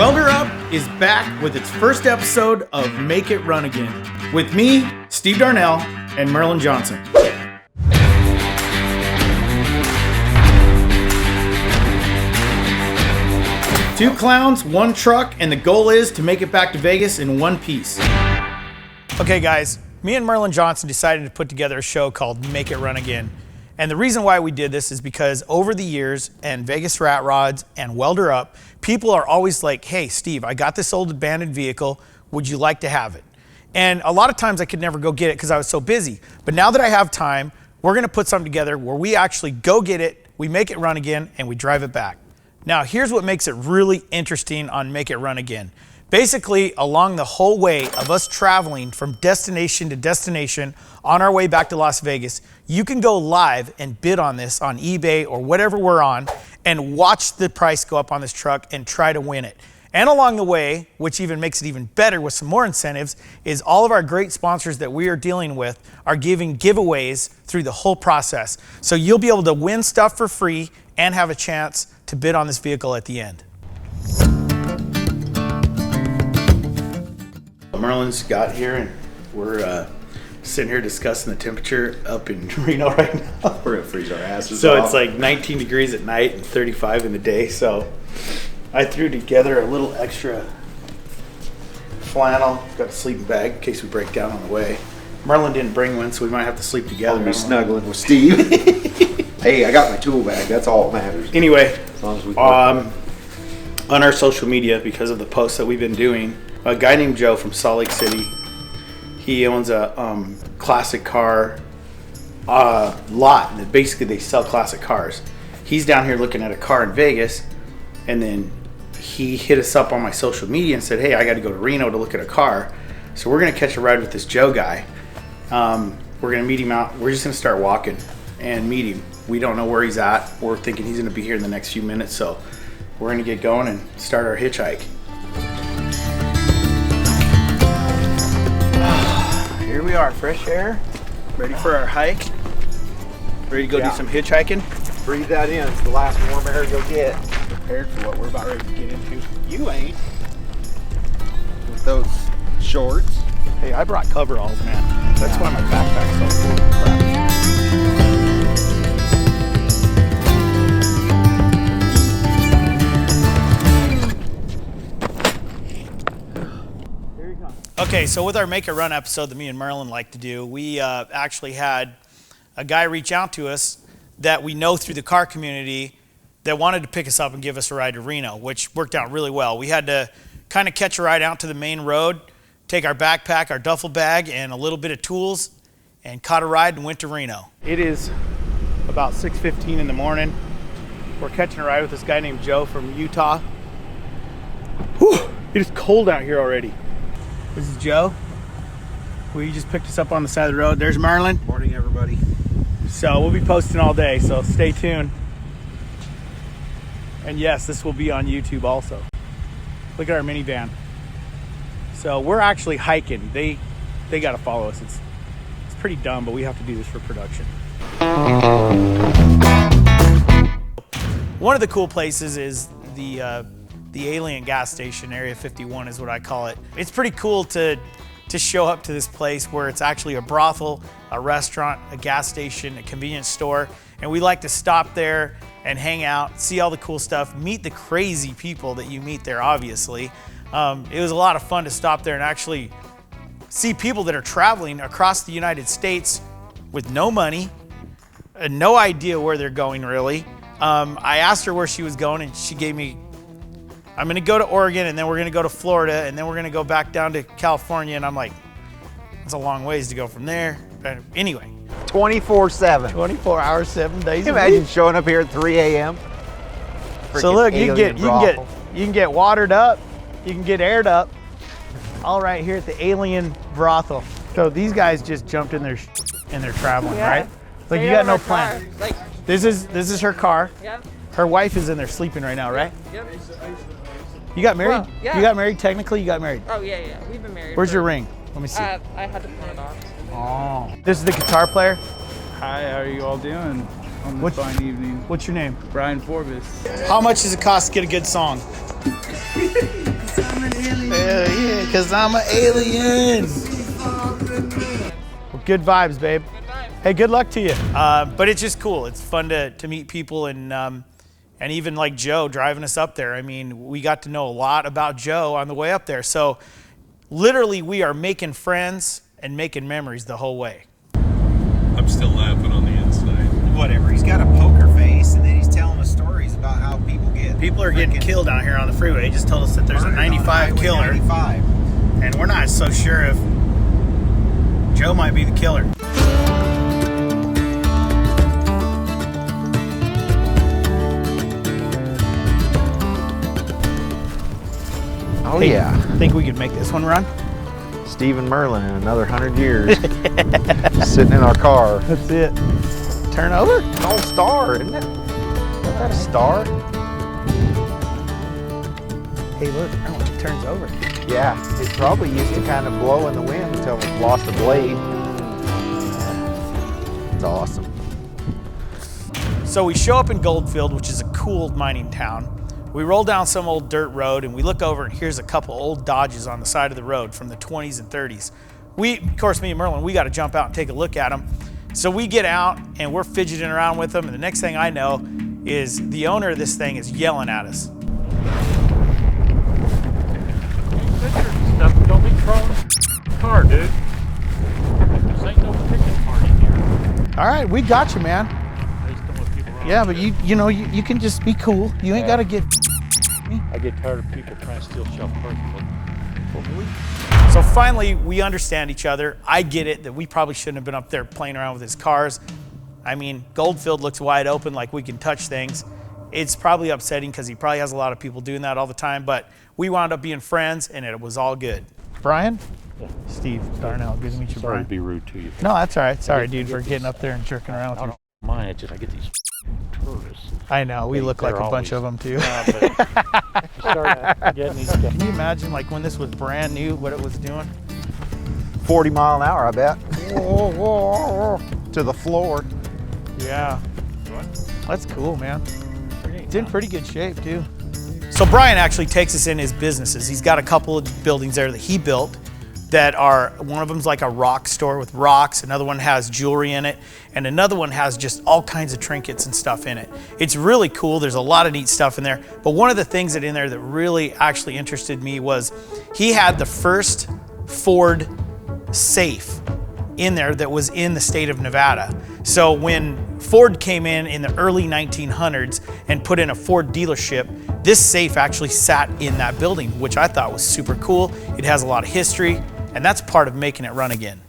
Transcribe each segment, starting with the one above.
WelderUp is back with its first episode of Make It Run Again with me, Steve Darnell, and Merlin Johnson. Two clowns, one truck, and the goal is to make it back to Vegas in one piece. Okay guys, me and Merlin Johnson decided to put together a show called Make It Run Again. And the reason why we did this is because over the years, and Vegas Rat Rods and WelderUp, people are always like, hey Steve, I got this old abandoned vehicle, would you like to have it? And a lot of times I could never go get it because I was so busy. But now that I have time, we're gonna put something together where we actually go get it, we make it run again, and we drive it back. Now here's what makes it really interesting on Make It Run Again. Basically, along the whole way of us traveling from destination to destination on our way back to Las Vegas, you can go live and bid on this on eBay or whatever we're on and watch the price go up on this truck and try to win it. And along the way, which even makes it even better with some more incentives, is all of our great sponsors that we are dealing with are giving giveaways through the whole process. So you'll be able to win stuff for free and have a chance to bid on this vehicle at the end. Merlin's got here and we're sitting here discussing the temperature up in Reno right now. We're gonna freeze our asses So off. it's like 19 degrees at night and 35 in the day. So I threw together a little extra flannel. Got a sleeping bag in case we break down on the way. Merlin didn't bring one, so we might have to sleep together. I'll be snuggling with Steve. Hey, I got my tool bag. That's all that matters. Anyway, As long as we on our social media, because of the posts that we've been doing, a guy named Joe from Salt Lake City, he owns a classic car lot that basically they sell classic cars. He's down here looking at a car in Vegas, and then he hit us up on my social media and said, hey, I got to go to Reno to look at a car. So we're going to catch a ride with this Joe guy. We're going to meet him out. We're just going to start walking and meet him. We don't know where he's at. We're thinking he's going to be here in the next few minutes. So we're going to get going and start our hitchhike. Here we are, fresh air, ready for our hike, ready to go do some hitchhiking. breathe that in. It's the last warm air you'll get. Prepared for what we're about ready to get into. You ain't. With those shorts. Hey, I brought coveralls, man. That's why my backpack's so full. Okay, so with our Make It Run episode that me and Merlin like to do, we actually had a guy reach out to us that we know through the car community that wanted to pick us up and give us a ride to Reno, which worked out really well. We had to kind of catch a ride out to the main road, take our backpack, our duffel bag, and a little bit of tools, and caught a ride and went to Reno. It is about 6:15 in the morning. We're catching a ride with this guy named Joe from Utah. Whew, it is cold out here already. This is Joe. We just picked us up on the side of the road. There's Merlin. Morning, everybody. So we'll be posting all day, so stay tuned. And yes, this will be on YouTube also. Look at our minivan. So we're actually hiking. They got to follow us. It's pretty dumb, but we have to do this for production. One of the cool places is the Alien gas station, Area 51 is what I call it. It's pretty cool to show up to this place where it's actually a brothel, a restaurant, a gas station, a convenience store, and we like to stop there and hang out, see all the cool stuff, meet the crazy people that you meet there, obviously. It was a lot of fun to stop there and actually see people that are traveling across the United States with no money, and no idea where they're going really. I asked her where she was going and she gave me, I'm gonna go to Oregon and then we're gonna go to Florida and then we're gonna go back down to California, and I'm like, it's a long ways to go from there. But anyway. 24/7. 24 hours, 7 days. Can you imagine showing up here at 3 a.m.? So look, you can get watered up, you can get aired up, all right here at the Alien brothel. So these guys just jumped in there and they're traveling, right? Like you got no plan. Like, this is her car. Yep. Her wife is in there sleeping right now, right? Yep. You got married? Well, yeah. You got married? Technically, you got married. Oh, yeah. We've been married. Where's your ring? Let me see. I had to pawn it off. Oh. This is the guitar player? Hi, how are you all doing on this fine evening? What's your name? Brian Forbes. How much does it cost to get a good song? Hell yeah, because I'm an alien. Well, good vibes, babe. Hey, good luck to you. But it's just cool. It's fun to meet people and even like Joe driving us up there. I mean, we got to know a lot about Joe on the way up there. So literally we are making friends and making memories the whole way. I'm still laughing on the inside. Whatever. He's got a poker face, and then he's telling us stories about how people are getting killed out here on the freeway. He just told us that there's a 95 killer. 95. And we're not so sure if Joe might be the killer. Oh, yeah. Think we could make this one run? Stephen Merlin in another 100 years. Sitting in our car. That's it. Turn over? An old star, isn't it? Isn't that a star? Hey, look, it turns over. Yeah, it probably used to kind of blow in the wind until it lost a blade. It's awesome. So we show up in Goldfield, which is a cool mining town. We roll down some old dirt road and we look over and here's a couple old Dodges on the side of the road from the 20s and 30s. Of course, me and Merlin, we got to jump out and take a look at them. So we get out and we're fidgeting around with them, and the next thing I know is the owner of this thing is yelling at us. Stuff, don't be throwing the car, dude. This ain't no picnic party here. All right, we got you, man. I just don't want people around. Yeah, but you can just be cool. You ain't got to get... I get tired of people trying to steal shelf parking. So finally, we understand each other. I get it that we probably shouldn't have been up there playing around with his cars. I mean, Goldfield looks wide open, like we can touch things. It's probably upsetting because he probably has a lot of people doing that all the time, but we wound up being friends and it was all good. Brian? Yeah. Steve Darnell, good to meet you, Sorry Brian. to be rude to you. No, that's all right. Sorry, dude, for getting up there and jerking around with I you. don't mind, it's just I get these tourists. I know, we look like a bunch of them too. Start getting these guys. Can you imagine like when this was brand new, what it was doing? 40 mile an hour, I bet. To the floor. Yeah. That's cool, man. It's in pretty good shape too. So Brian actually takes us in his businesses. He's got a couple of buildings there that he built that are, one of them's like a rock store with rocks, another one has jewelry in it, and another one has just all kinds of trinkets and stuff in it. It's really cool. There's a lot of neat stuff in there. But one of the things that in there that really actually interested me was he had the first Ford safe in there that was in the state of Nevada. So when Ford came in the early 1900s and put in a Ford dealership, this safe actually sat in that building, which I thought was super cool. It has a lot of history, and that's part of making it run again.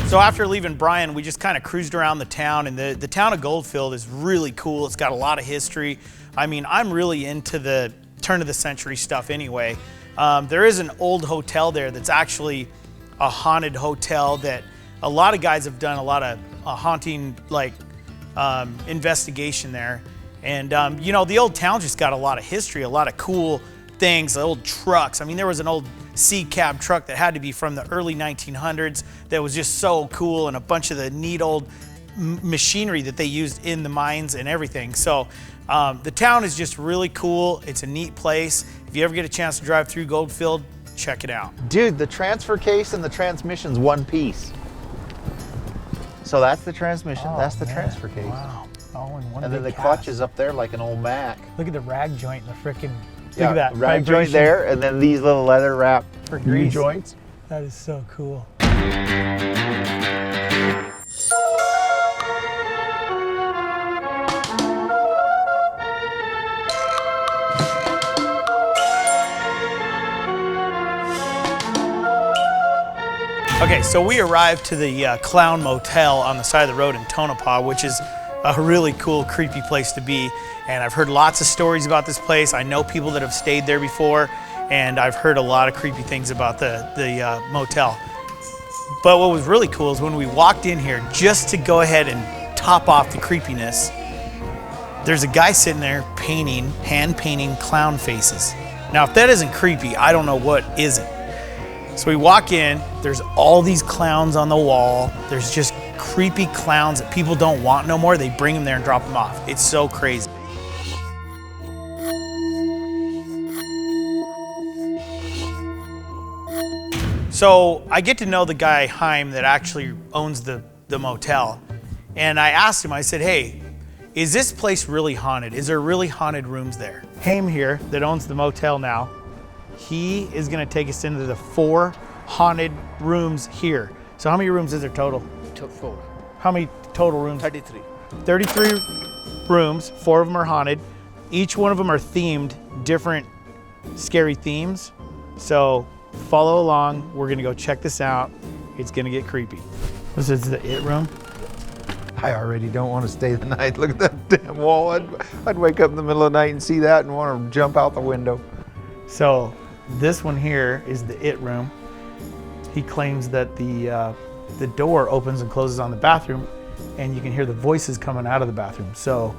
So after leaving Brian, we just kind of cruised around the town, and the town of Goldfield is really cool. It's got a lot of history. I mean, I'm really into the turn of the century stuff anyway. There is an old hotel there that's actually a haunted hotel that a lot of guys have done a lot of haunting investigation there. And you know, the old town just got a lot of history, a lot of cool things, old trucks. I mean, there was an old C-cab truck that had to be from the early 1900s that was just so cool, and a bunch of the neat old machinery that they used in the mines and everything. So the town is just really cool. It's a neat place. If you ever get a chance to drive through Goldfield, check it out. Dude, the transfer case and the transmission's one piece. So that's the transmission, that's the transfer case. Wow, all in one. And then the clutch is up there like an old Mac. Look at the rag joint, the frickin', look Yeah, at that. rag joint there, and then these little leather wrap For grease. joints. That is so cool. Okay, so we arrived to the Clown Motel on the side of the road in Tonopah, which is a really cool, creepy place to be. And I've heard lots of stories about this place. I know people that have stayed there before, and I've heard a lot of creepy things about the motel. But what was really cool is when we walked in here, just to go ahead and top off the creepiness, there's a guy sitting there painting, hand painting clown faces. Now, if that isn't creepy, I don't know what isn't. So we walk in, there's all these clowns on the wall. There's just creepy clowns that people don't want no more, they bring them there and drop them off. It's so crazy. So I get to know the guy, Haim, that actually owns the motel. And I asked him, I said, hey, is this place really haunted? Is there really haunted rooms there? Haim here, that owns the motel now, he is gonna take us into the 4 haunted rooms here. So how many rooms is there total? 4. How many total rooms? 33. 33 rooms, 4 of them are haunted. Each one of them are themed, different scary themes. So follow along, we're gonna go check this out. It's gonna get creepy. This is the it room. I already don't want to stay the night. Look at that damn wall. I'd wake up in the middle of the night and see that and want to jump out the window. So this one here is the it room. He claims that the door opens and closes on the bathroom, and you can hear the voices coming out of the bathroom. So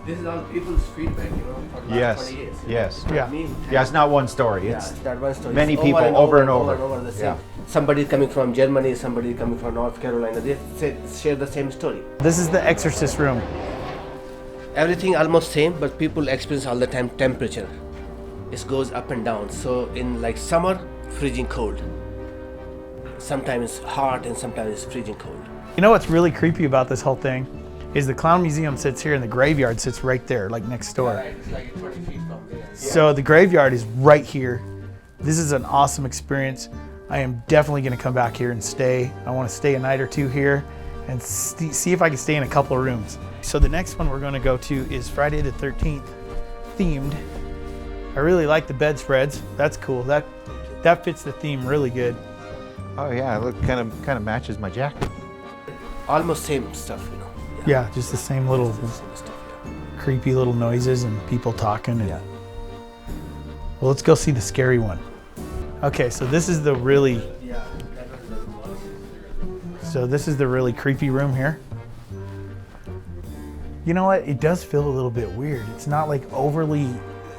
This is all people's feedback, you know, for the last 20 years. Yes. yeah, Yeah, it's not one story. Yeah, It's that one story. many It's people over and over. the same. Yeah. Somebody coming from Germany, somebody coming from North Carolina, they share the same story. this is the exorcist room. Everything almost same, but people experience all the time temperature. It goes up and down. So in like summer, freezing cold. Sometimes hot and sometimes freezing cold. You know what's really creepy about this whole thing is the clown museum sits here and the graveyard sits right there, like next door. Right, it's like 20 feet from there. So the graveyard is right here. This is an awesome experience. I am definitely gonna come back here and stay. I wanna stay a night or 2 here and see if I can stay in a couple of rooms. So the next one we're gonna go to is Friday the 13th themed. I really like the bedspreads. That's cool. That fits the theme really good. Oh yeah, look, kind of matches my jacket. Almost same stuff, you know. Yeah, just the same little Same stuff, yeah. creepy little noises and people talking. And well, let's go see the scary one. Okay, so this is the really creepy room here. You know what? It does feel a little bit weird. It's not like overly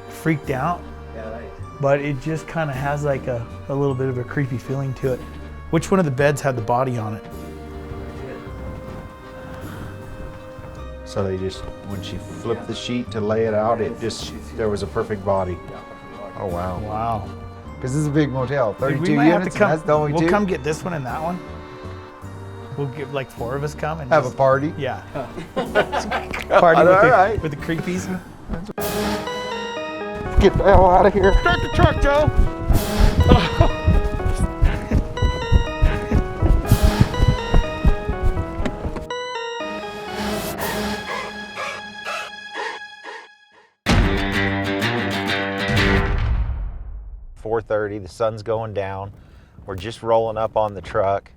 freaked out, but it just kind of has like a little bit of a creepy feeling to it. Which one of the beds had the body on it? So they just, when she flipped the sheet to lay it out, there was a perfect body. Oh wow. Wow. Because this is a big motel, 32 We might have units, to come, and that's the only we'll 2? come get this one and that one. We'll get like 4 of us come and Have just, a party? Yeah. Party with, Alright. with the creepies. Get the hell out of here. Start the truck, Joe. 4:30, the sun's going down. We're just rolling up on the truck.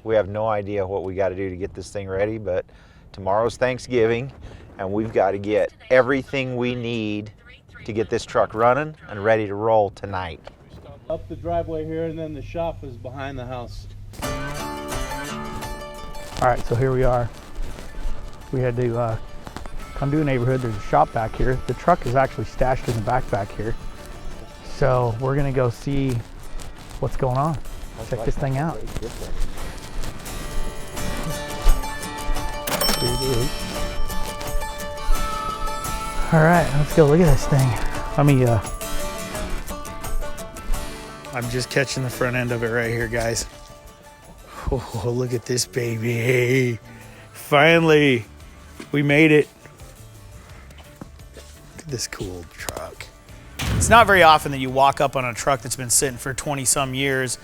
We have no idea what we got to do to get this thing ready, but tomorrow's Thanksgiving and we've got to get everything we need to get this truck running and ready to roll tonight. Up the driveway here, and then the shop is behind the house. All right, so here we are. We had to come to a neighborhood. There's a shop back here. The truck is actually stashed in the back here. So we're gonna go see what's going on. Check this thing out. Here it is. All right, let's go look at this thing. Let me, I'm just catching the front end of it right here, guys. Oh, look at this baby. Finally, we made it. Look at this cool truck. It's not very often that you walk up on a truck that's been sitting for 20 some years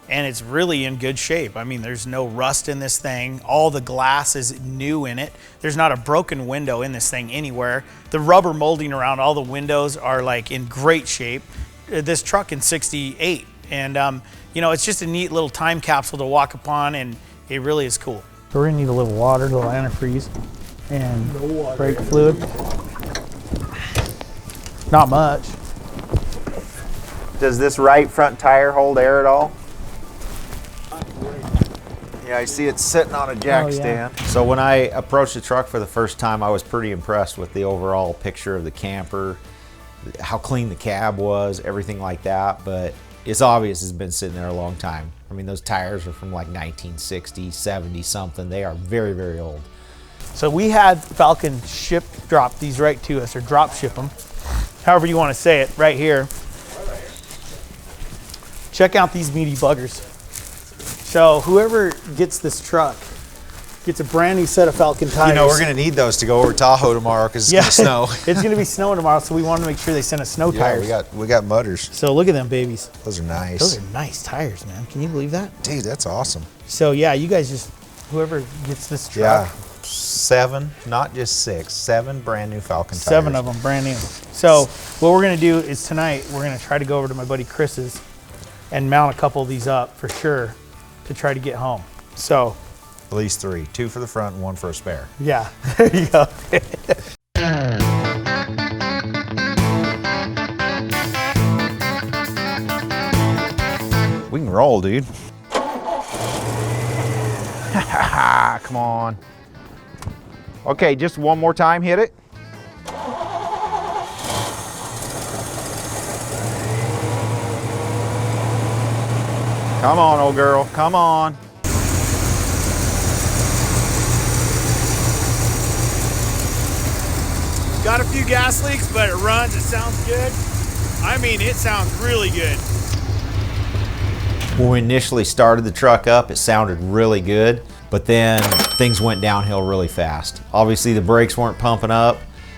and it's really in good shape. I mean, there's no rust in this thing. All the glass is new in it. There's not a broken window in this thing anywhere. The rubber molding around all the windows are like in great shape. This truck in 68. And you know, it's just a neat little time capsule to walk upon, and it really is cool. So we're gonna need a little water, a little antifreeze, and brake fluid. Not much. Does this right front tire hold air at all? Yeah, I see it's sitting on a jack stand. So when I approached the truck for the first time, I was pretty impressed with the overall picture of the camper, how clean the cab was, everything like that. But it's obvious it's been sitting there a long time. I mean, those tires are from like 1960, 70 something. They are very, very old. So we had Falcon drop these right to us, or drop ship them, however you want to say it, right here. Check out these meaty buggers. So whoever gets this truck gets a brand new set of Falcon tires. You know, we're going to need those to go over Tahoe tomorrow because it's going to snow. It's going to be snowing tomorrow, so we wanted to make sure they sent us snow tires. we got mudders. So look at them babies. Those are nice. Those are nice tires, man. Can you believe that? Dude, that's awesome. So yeah, you guys just, whoever gets this truck. Yeah, 7, not just 6, 7 brand new Falcon tires. 7 of them, brand new. So what we're going to do is tonight, we're going to try to go over to my buddy Chris's and mount a couple of these up for sure to try to get home. So at least 3, 2 for the front and 1 for a spare. yeah, there you go. We can roll, dude. Come on. Okay, just one more time, hit it. Come on, old girl, come on. Got a few gas leaks, but it runs, it sounds good. I mean, it sounds really good. When we initially started the truck up, it sounded really good, but then things went downhill really fast. Obviously the brakes weren't pumping up,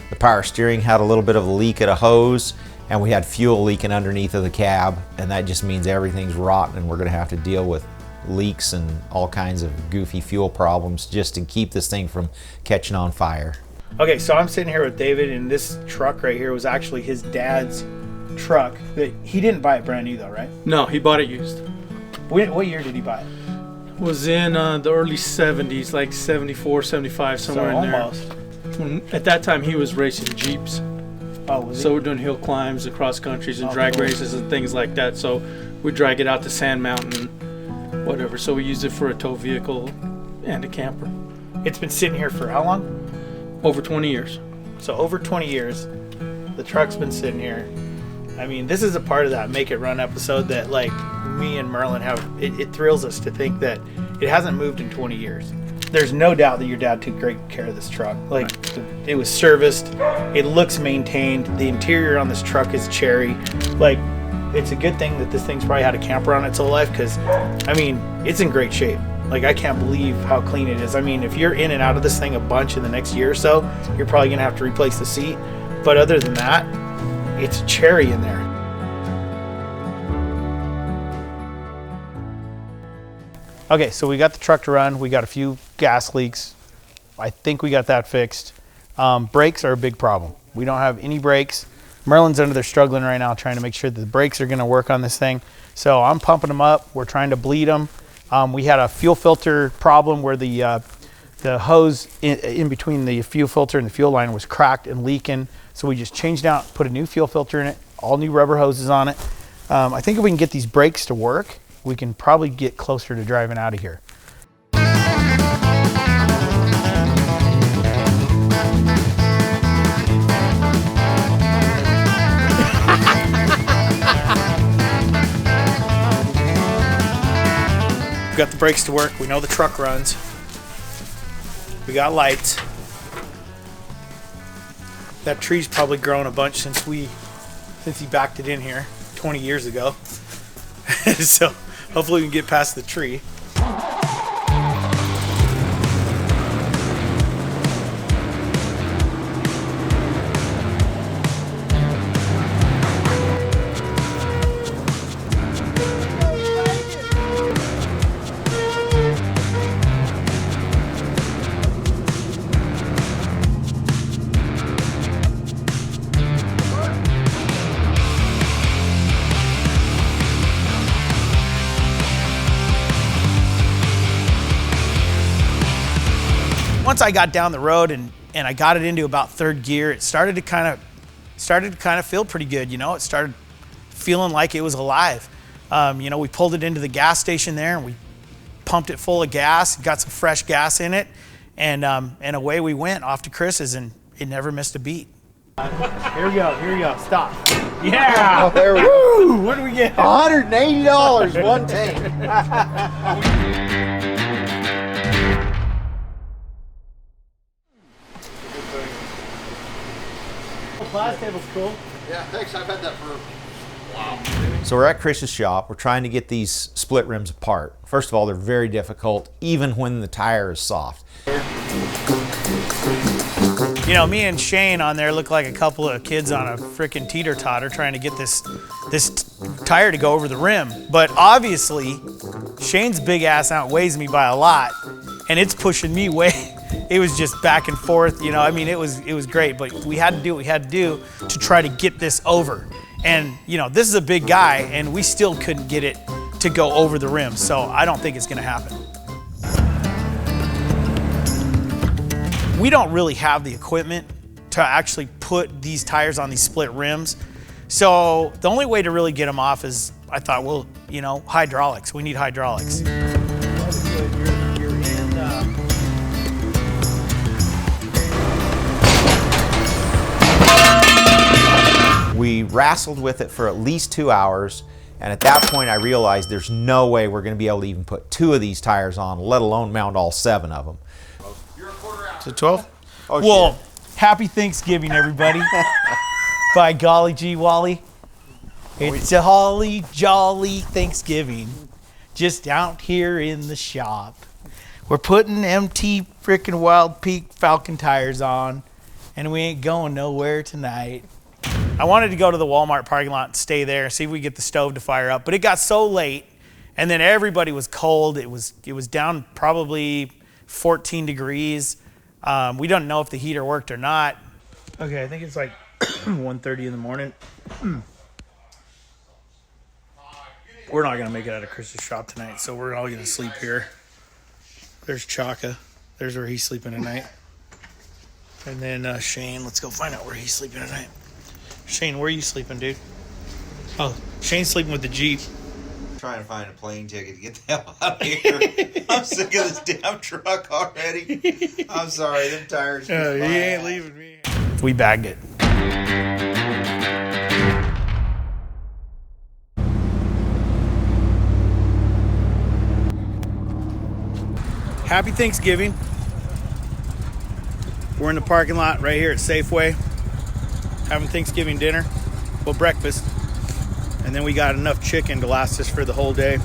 the power steering had a little bit of a leak at a hose, and we had fuel leaking underneath of the cab, and that just means everything's rotten and we're gonna have to deal with leaks and all kinds of goofy fuel problems just to keep this thing from catching on fire. Okay, so I'm sitting here with David, and this truck right here was actually his dad's truck. He didn't buy it brand new though, right? No, he bought it used. What year did he buy it? Was in the early 70s, like 74, 75, somewhere So in there. almost. At that time, he was racing Jeeps. Oh, was So he? we're doing hill climbs, across countries, and Oh, drag cool. races and things like that. So we drag it out to Sand Mountain, whatever. So we used it for a tow vehicle and a camper. It's been sitting here for how long? Over 20 years. So over 20 years, the truck's been sitting here. I mean, this is a part of that Make It Run episode that, like, me and Merlin have. It thrills us to think that it hasn't moved in 20 years. There's no doubt that your dad took great care of this truck. Like, it was serviced, it looks maintained, the interior on this truck is cherry. Like, it's a good thing that this thing's probably had a camper on its whole life, because, I mean, it's in great shape. Like, I can't believe how clean it is. I mean, if you're in and out of this thing a bunch in the next year or so, you're probably gonna have to replace the seat. But other than that, it's cherry in there. Okay, so we got the truck to run. We got a few gas leaks. I think we got that fixed. Brakes are a big problem. We don't have any brakes. Merlin's under there struggling right now, trying to make sure that the brakes are gonna work on this thing. So I'm pumping them up. We're trying to bleed them. We had a fuel filter problem where the hose in between the fuel filter and the fuel line was cracked and leaking. So we just changed out, put a new fuel filter in it, all new rubber hoses on it. I think if we can get these brakes to work, we can probably get closer to driving out of here. We got the brakes to work. We know the truck runs. We got lights. That tree's probably grown a bunch since he backed it in here 20 years ago. So hopefully we can get past the tree. Once I got down the road and I got it into about third gear, it started to kind of feel pretty good. You know, it started feeling like it was alive. You know, we pulled it into the gas station there and we pumped it full of gas, got some fresh gas in it, and away we went off to Chris's, and it never missed a beat. Here we go, stop. Yeah! Oh, there we go. Woo! What do we get? $180 one tank. Class table's cool. Yeah, thanks. I've had that for So we're at Chris's shop. We're trying to get these split rims apart. First of all, they're very difficult, even when the tire is soft. You know, me and Shane on there look like a couple of kids on a freaking teeter-totter trying to get this tire to go over the rim. But obviously, Shane's big ass outweighs me by a lot, and it's pushing me way. It was just back and forth, you know. I mean, it was great, but we had to do what we had to do to try to get this over. And you know, this is a big guy, and we still couldn't get it to go over the rim. So I don't think it's going to happen. We don't really have the equipment to actually put these tires on these split rims. So the only way to really get them off is, I thought, well, you know, hydraulics. We need hydraulics. We wrestled with it for at least 2 hours, and at that point I realized there's no way we're going to be able to even put 2 of these tires on, let alone mount all 7 of them. Is it 12? Oh, well, shit. Happy Thanksgiving, everybody. By golly gee, Wally. It's a holly jolly Thanksgiving just out here in the shop. We're putting MT frickin' Wild Peak Falcon tires on, and we ain't going nowhere tonight. I wanted to go to the Walmart parking lot and stay there, see if we get the stove to fire up, but it got so late, and then everybody was cold. It was down probably 14 degrees. We don't know if the heater worked or not. Okay, I think it's like 1:30 in the morning. We're not gonna make it out of Chris's shop tonight, so we're all gonna sleep here. There's Chaka. There's where he's sleeping tonight. And then Shane, let's go find out where he's sleeping tonight. Shane, where are you sleeping, dude? Oh, Shane's sleeping with the Jeep. I'm trying to find a plane ticket to get the hell out of here. I'm sick of this damn truck already. I'm sorry, them tires. He ain't leaving me. We bagged it. Happy Thanksgiving. We're in the parking lot right here at Safeway, having Thanksgiving dinner, well, breakfast, and then we got enough chicken to last us for the whole day.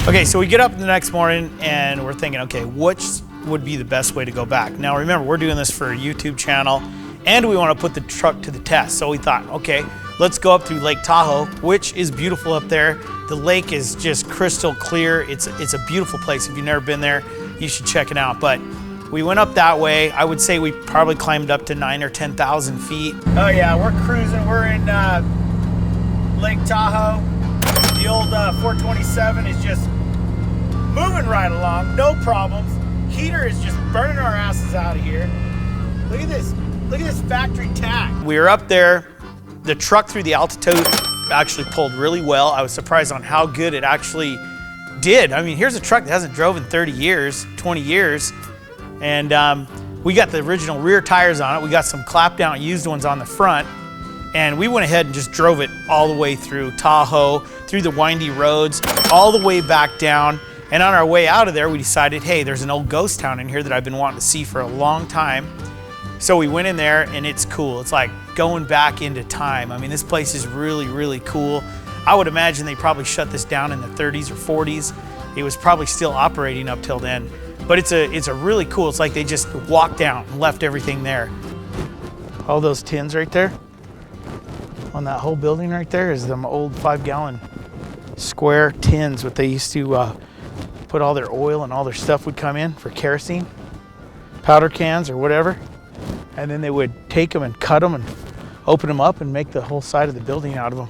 Okay, so we get up the next morning and we're thinking, okay, which would be the best way to go back? Now remember, we're doing this for a YouTube channel and we want to put the truck to the test. So we thought, okay, let's go up through Lake Tahoe, which is beautiful up there. The lake is just crystal clear. It's a beautiful place. If you've never been there, you should check it out. But we went up that way. I would say we probably climbed up to 9,000 or 10,000 feet. Oh yeah, we're cruising. We're in Lake Tahoe. The old 427 is just moving right along, no problems. Heater is just burning our asses out of here. Look at this. Look at this factory tack. We were up there. The truck through the altitude actually pulled really well. I was surprised on how good it actually did. I mean, here's a truck that hasn't drove in 30 years, 20 years. And we got the original rear tires on it. We got some clap down used ones on the front. And we went ahead and just drove it all the way through Tahoe, through the windy roads, all the way back down. And on our way out of there, we decided, hey, there's an old ghost town in here that I've been wanting to see for a long time. So we went in there and it's cool. It's like going back into time. I mean, this place is really, really cool. I would imagine they probably shut this down in the 30s or 40s. It was probably still operating up till then. But it's a really cool, it's like they just walked down and left everything there. All those tins right there, on that whole building right there is them old 5-gallon square tins, what they used to put all their oil and all their stuff would come in for kerosene, powder cans or whatever. And then they would take them and cut them and open them up and make the whole side of the building out of them.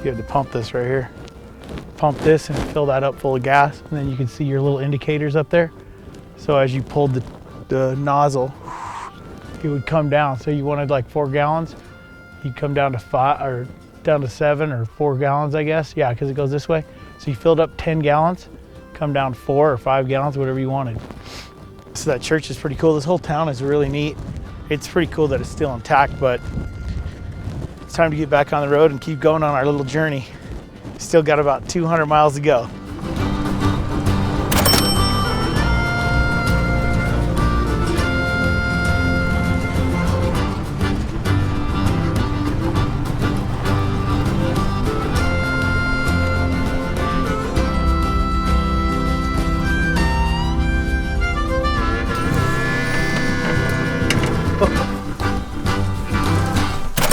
You have to pump this right here. Pump this and fill that up full of gas, and then you can see your little indicators up there. So as you pulled the nozzle, it would come down. So you wanted like 4 gallons, you'd come down to 5 or down to 7 or 4 gallons, I guess. Yeah, because it goes this way. So you filled up 10 gallons, come down 4 or 5 gallons, whatever you wanted. So that church is pretty cool. This whole town is really neat. It's pretty cool that it's still intact, but it's time to get back on the road and keep going on our little journey. Still got about 200 miles to go.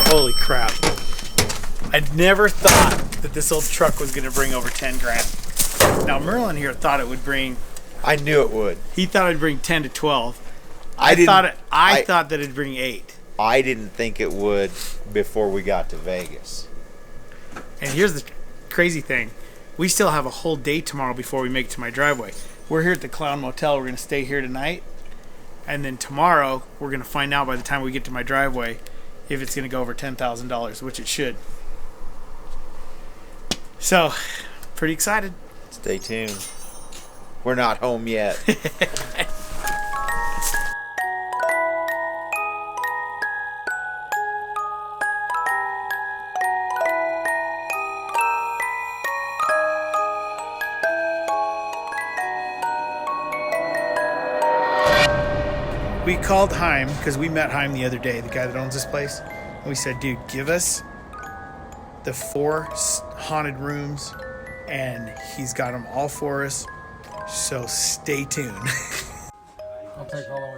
Holy crap. I'd never thought that this old truck was gonna bring over 10 grand. Now Merlin here thought it would bring, I knew it would. he thought it'd bring 10 to 12. I thought that it'd bring 8. I didn't think it would before we got to Vegas. And here's the crazy thing. We still have a whole day tomorrow before we make it to my driveway. We're here at the Clown Motel. We're gonna stay here tonight. And then tomorrow, we're gonna find out by the time we get to my driveway if it's gonna go over $10,000, which it should. So, pretty excited. Stay tuned. We're not home yet. We called Haim because we met Haim the other day, the guy that owns this place. And we said, dude, give us the 4 haunted rooms, and he's got them all for us. So stay tuned.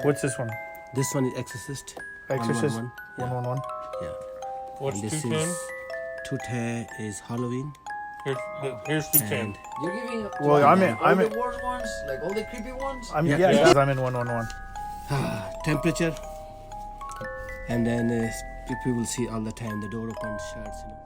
What's this one? This one is Exorcist. Exorcist 111. 111. Yeah. What's And this 210? is 210 is Halloween. Here's 210. And You're giving Well, I'm in. all the worst ones, like all the creepy ones. Yeah, Yeah. because I'm in 111. temperature. And then people will see all the time the door open, shuts, you know.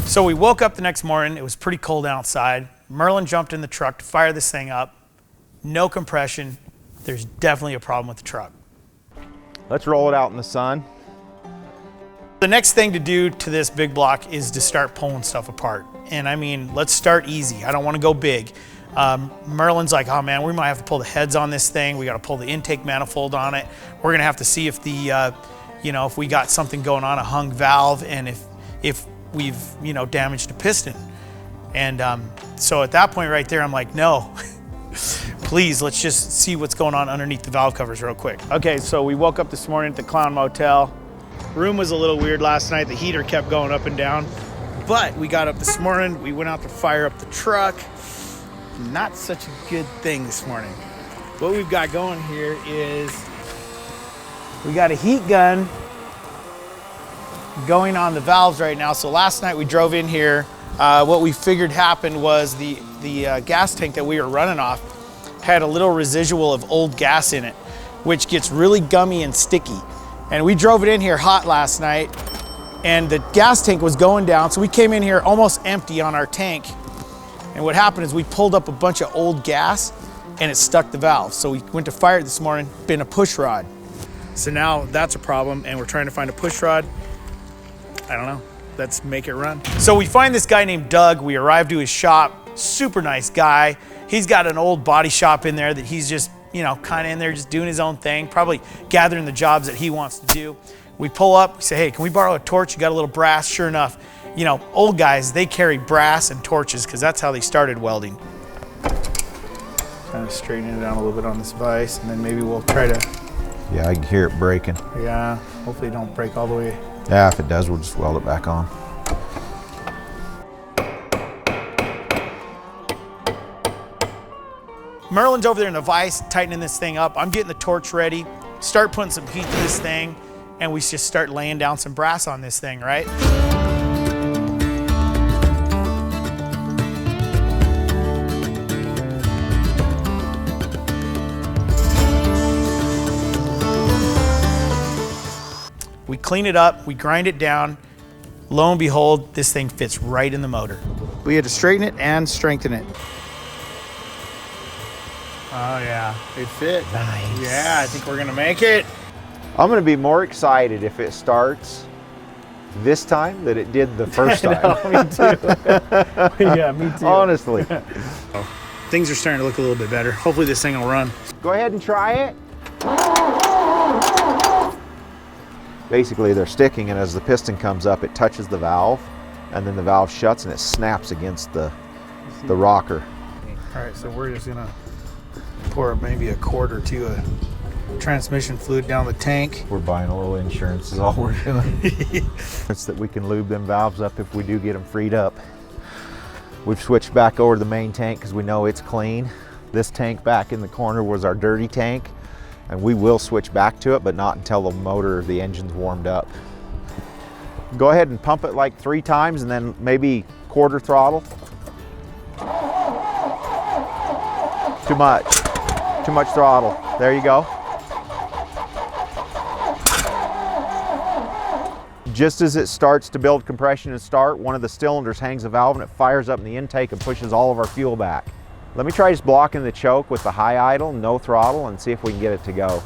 So we woke up the next morning. It was pretty cold outside. Merlin jumped in the truck to fire this thing up. No compression. There's definitely a problem with the truck. Let's roll it out in the sun. The next thing to do to this big block is to start pulling stuff apart. And I mean, let's start easy. I don't want to go big. Merlin's like, oh man, we might have to pull the heads on this thing. We got to pull the intake manifold on it. We're gonna have to see if the, if we got something going on, a hung valve, and if we've, damaged a piston. And so at that point right there, I'm like, no, please, let's just see what's going on underneath the valve covers real quick. Okay, so we woke up this morning at the Clown Motel. Room was a little weird last night. The heater kept going up and down. But we got up this morning. We went out to fire up the truck. Not such a good thing this morning. What we've got going here is we got a heat gun going on the valves right now. So last night we drove in here. What we figured happened was the gas tank that we were running off had a little residual of old gas in it, which gets really gummy and sticky. And we drove it in here hot last night, and the gas tank was going down. So we came in here almost empty on our tank. And what happened is we pulled up a bunch of old gas and it stuck the valve. So we went to fire it this morning, been a push rod. So now that's a problem, and we're trying to find a push rod. I don't know, let's make it run. So we find this guy named Doug. We arrived to his shop, super nice guy. He's got an old body shop in there that he's just, kind of in there just doing his own thing, probably gathering the jobs that he wants to do. We pull up, we say, hey, can we borrow a torch? You got a little brass? Sure enough, old guys, they carry brass and torches because that's how they started welding. Kind of straightening it down a little bit on this vise, and then maybe we'll try to. Yeah, I can hear it breaking. Yeah, hopefully it don't break all the way. Yeah, if it does, we'll just weld it back on. Merlin's over there in the vise, tightening this thing up. I'm getting the torch ready, start putting some heat to this thing, and we just start laying down some brass on this thing, right? We clean it up, we grind it down. Lo and behold, this thing fits right in the motor. We had to straighten it and strengthen it. Oh yeah, it fit. Nice. Yeah, I think we're gonna make it. I'm gonna be more excited if it starts this time than it did the first time. Me too. Yeah, me too. Honestly. Things are starting to look a little bit better. Hopefully this thing will run. Go ahead and try it. Basically they're sticking, and as the piston comes up, it touches the valve, and then the valve shuts and it snaps against the rocker. All right, so we're just gonna pour maybe a quart or two of transmission fluid down the tank. We're buying a little insurance is all we're doing. It's that we can lube them valves up if we do get them freed up. We've switched back over to the main tank because we know it's clean. This tank back in the corner was our dirty tank, and we will switch back to it, but not until the motor or the engine's warmed up. Go ahead and pump it like 3 times and then maybe quarter throttle. Too much throttle. There you go. Just as it starts to build compression and start, one of the cylinders hangs a valve and it fires up in the intake and pushes all of our fuel back. Let me try just blocking the choke with the high idle, no throttle, and see if we can get it to go.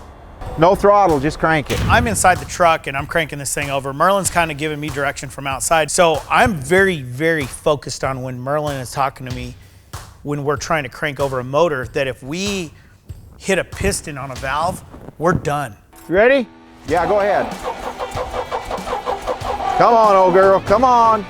No throttle, just crank it. I'm inside the truck and I'm cranking this thing over. Merlin's kind of giving me direction from outside. So I'm very, very focused on when Merlin is talking to me, when we're trying to crank over a motor, that if we hit a piston on a valve, we're done. You ready? Yeah, go ahead. Come on, old girl, come on.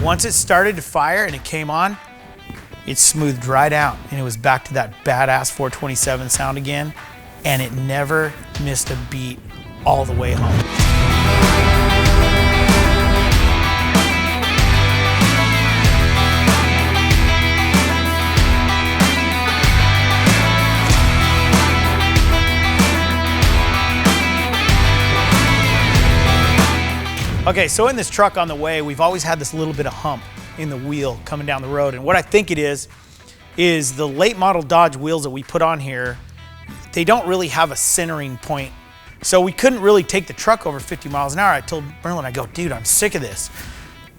Once it started to fire and it came on, it smoothed right out, and it was back to that badass 427 sound again, and it never missed a beat all the way home. Okay, so in this truck on the way, we've always had this little bit of hump in the wheel coming down the road. And what I think it is the late model Dodge wheels that we put on here, they don't really have a centering point. So we couldn't really take the truck over 50 miles an hour. I told Merlin, I go, dude, I'm sick of this.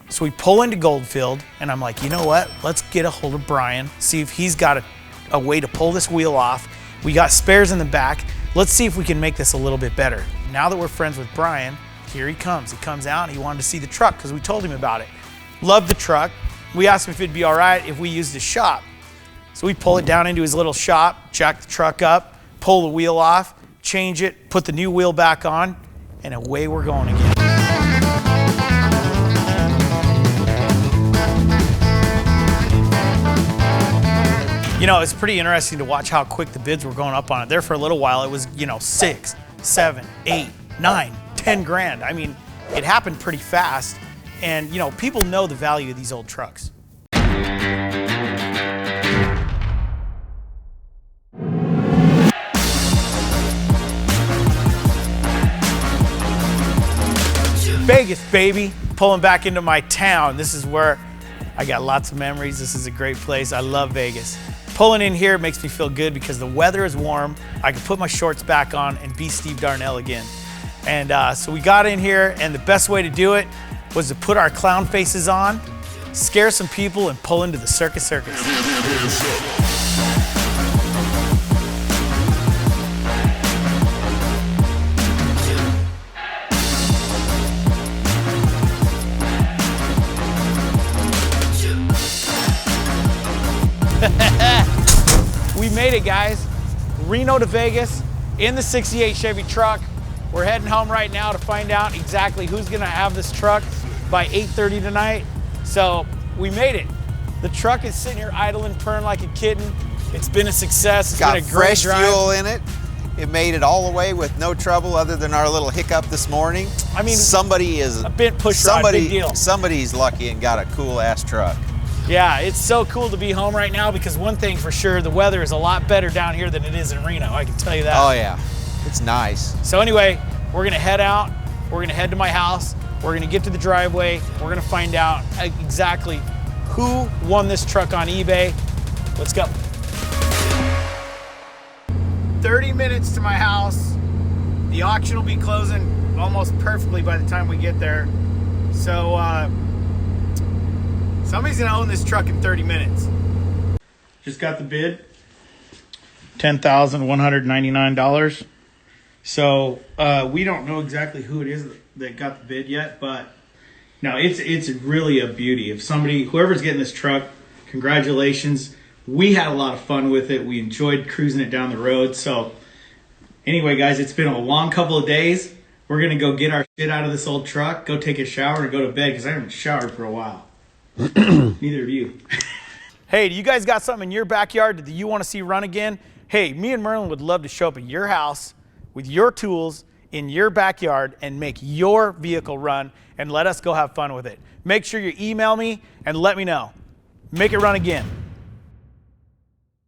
So we pull into Goldfield and I'm like, you know what? Let's get a hold of Brian, see if he's got a way to pull this wheel off. We got spares in the back. Let's see if we can make this a little bit better. Now that we're friends with Brian, here he comes. He comes out and he wanted to see the truck because we told him about it. Loved the truck. We asked him if it'd be all right if we used his shop. So we pull it down into his little shop, jack the truck up, pull the wheel off, change it, put the new wheel back on, and away we're going again. You know, it's pretty interesting to watch how quick the bids were going up on it. There for a little while, it was, 6, 7, 8, 9, 10 grand. I mean, it happened pretty fast. And, people know the value of these old trucks. Vegas, baby. Pulling back into my town. This is where I got lots of memories. This is a great place. I love Vegas. Pulling in here makes me feel good because the weather is warm. I can put my shorts back on and be Steve Darnell again. And so we got in here, and the best way to do it was to put our clown faces on, scare some people, and pull into the Circus Circus. We made it, guys. Reno to Vegas in the 68 Chevy truck. We're heading home right now to find out exactly who's gonna have this truck by 8:30 tonight. So we made it. The truck is sitting here idling, purring like a kitten. It's been a success. It's got been a great fresh drive. fuel in it. It made it all the way with no trouble other than our little hiccup this morning. I mean, somebody is a bit push rod, big deal. Somebody's lucky and got a cool ass truck. Yeah, it's so cool to be home right now because one thing for sure, the weather is a lot better down here than it is in Reno. I can tell you that. Oh yeah, it's nice. So anyway, we're gonna head out. We're gonna head to my house. We're gonna get to the driveway. We're gonna find out exactly who won this truck on eBay. Let's go. 30 minutes to my house. The auction will be closing almost perfectly by the time we get there. So somebody's gonna own this truck in 30 minutes. Just got the bid, $10,199. So we don't know exactly who it is that got the bid yet, but no, it's really a beauty. If whoever's getting this truck, congratulations. We had a lot of fun with it. We enjoyed cruising it down the road. So anyway, guys, it's been a long couple of days. We're going to go get our shit out of this old truck, go take a shower, and go to bed because I haven't showered for a while. Neither of you. Hey, do you guys got something in your backyard that you want to see run again? Hey, me and Merlin would love to show up at your house with your tools in your backyard and make your vehicle run and let us go have fun with it. Make sure you email me and let me know. Make it run again.